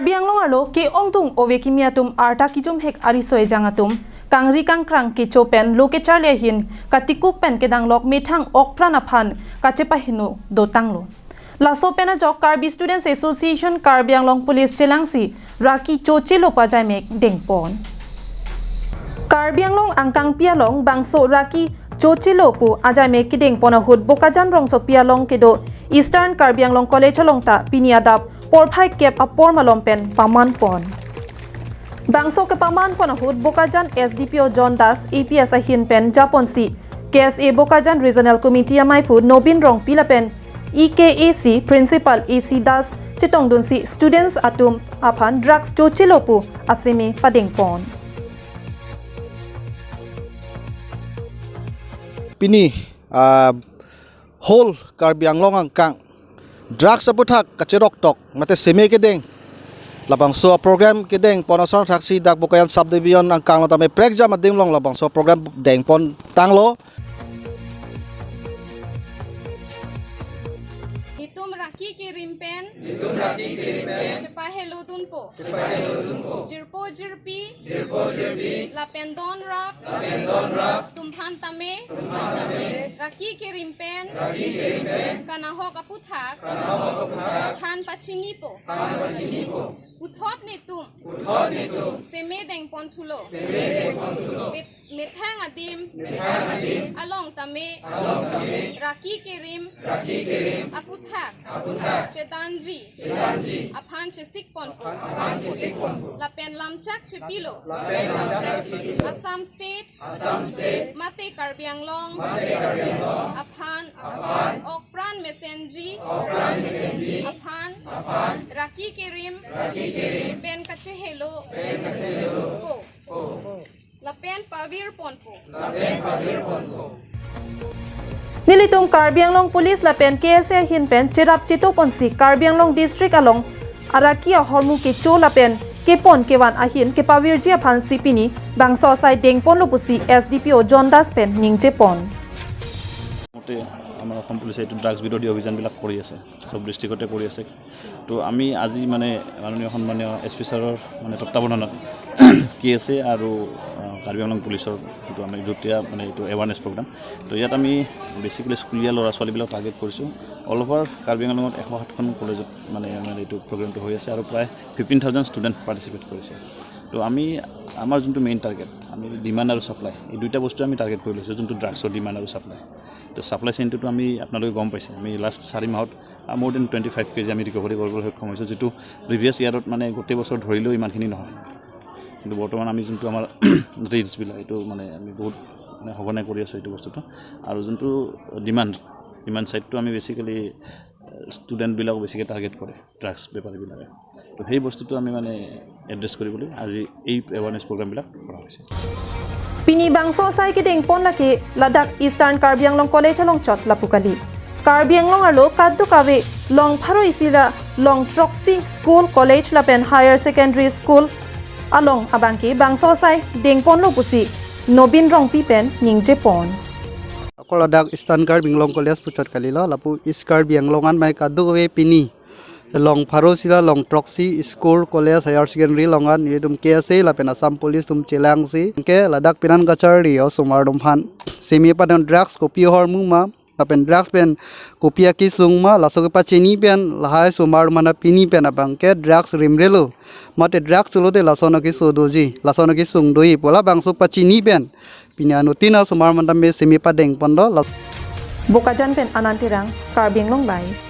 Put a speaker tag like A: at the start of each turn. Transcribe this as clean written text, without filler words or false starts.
A: Karbi Anglong alo ke ongtung ovekimiatum arta kijum hek arisoe jangatum kangri kangkrang ke chopen loke charle hin katikuk pen kedang lok methang okprana phan kachepahinu dotanglo laso pena jok Karbi Students Association Karbi Anglong Police Chelangsi RAKI CHOCHELO ajaimek dengpon Karbi Anglong angkang pialong bangso RAKI CHOCHELO pu ajaimek kedeng ponahut Bokajan rongso pialong kedo Eastern Karbi Anglong College alongta piniadap porphai kep apor malompen paman pon bangso ke paman ponahut Bokajan SDPO John das APS ahin pen japonsi KSA Bokajan Regional Committee amaipu nobin rong pilapen EKAC Principal AC das chetong dunsi students atum aphan drugs CHOCHELO pu aseme padengpon
B: Pini whole Karbi Anglong angkang drugs aputhak kacherok tok mate seme kedeng labang so program kedeng ponasong taksi dak Bokajan subdivision angkang tame prekjam ading long labang so program deng pon tanglo
C: Itum raki kirimpen cepahe lutun po jirpo jirpi lapendon rap tumhan tame raki kirimpen kanahok aputhak than pachini po uthot netum seme deng pon thulo methang adim along tame raki kirim aputhak chetanji aphan chesik pon lapen lamchak chepilo Assam State mate Karbi Anglong aphan okpran mesenji aphan raki kirim ben kachehelo ko lapen pavir ponpo
A: Nilitum Karbi Anglong Police lapen KSA hinpen cherap chito ponsi Karbi Anglong District along araki hormu ke cho lapen ke pon kewan ahin ke pavirji aphan sipini bangso sai dengpon lopusi SDPO John das pen ningje pon
D: আমাৰ অসম পুলিচে এইটো drugs বিৰোধী অভিযানবিলাক কৰি আছে সব ডিষ্ট্ৰিক্টতে কৰি আছে তো আমি আজি মানে মাননীয় সন্মানীয় এছপি ছাৰৰ মানে তত্ত্বাৱধানত KSA আৰু কাৰ্বি আংলং পুলিচৰ এইটো আমি দুটা মানে এইটো এৱাৰনেছ প্ৰগ্ৰাম তো ইয়াত আমি বেছিকেলি স্কুলীয়া ল'ৰা ছোৱালীবিলাক টাৰ্গেট কৰিছোঁ অল অভাৰ কাৰ্বি আংলঙত 107খন কলেজত মানে এইটো প্ৰগ্ৰামটো হৈ আছে আৰু প্ৰায় 15,000 ষ্টুডেণ্ট পাৰ্টিচিপেট কৰিছে তো আমি আমাৰ যোনটো মেইন টাৰ্গেট আমি ডিমাণ্ড আৰু ছাপ্লাই এই দুইটা বস্তু আমি টাৰ্গেট কৰি লৈছোঁ যোনটো ড্ৰাগছৰ ডিমাণ্ড আৰু ছাপ্লাই তো সাপ্লাই চেইনটো আমি আপোনালোকে গম পাইছে আমি লাষ্ট 4 মাহত মোৰ দেন 25 কেজি আমি ৰিকভাৰি কৰিবলৈ সক্ষম হৈছোঁ যেটো প্ৰিভিয়াছ ইয়াৰত মানে গোটেই বছৰ ধৰিলেও ইমানখিনি নহয় কিন্তু বৰ্তমান আমি যোনটো আমাৰ ৰিলছ বিলাক এইটো মানে আমি বহুত মানে সঘনাই কৰি আছোঁ এইটো বস্তুটো আৰু যোনটো ডিমাণ্ড সাইডটো আমি বেছিকেলি ষ্টুডেণ্টবিলাক বেছিকৈ টাৰ্গেট কৰে ড্ৰাগছ বেপাৰীবিলাকে তো সেই বস্তুটো আমি মানে এড্ৰেছ কৰিবলৈ আজি এই এৱাৰনেছ প্ৰগ্ৰামবিলাক কৰা হৈছে
A: Pini bangso sai ke deng pon laki ladak Eastern Karbi Anglong College along chot lapukali Karbi Anglong alo kaddu kawe long pharo isira long troxy school college lapen higher secondary school along abangki bangso sai deng pon lo pusi nobin rong pipen ningje pon
E: ladak Eastern Karbi Anglong College puchot kalilo lapu East Karbi Anglongan mai kaddu kawe pini long pharo sila long troxy school college higher secondary longan yedum KSA lapen Assam police tum chelangsi ke ladak pinan kachari o sumar dum phan semi padan drugs kopi hormu ma lapen drugs pen kopia ki sungma lasok pa chini pen lahai sumar mana pini pen abang ke drugs rimrelo mate drugs tulote lasono ki sodoji lasono ki sungdoi pola bangso pa chini pen pinanu tina sumar mana me semi padeng pondo
A: Bokajan pen anantirang Karbi Anglong bai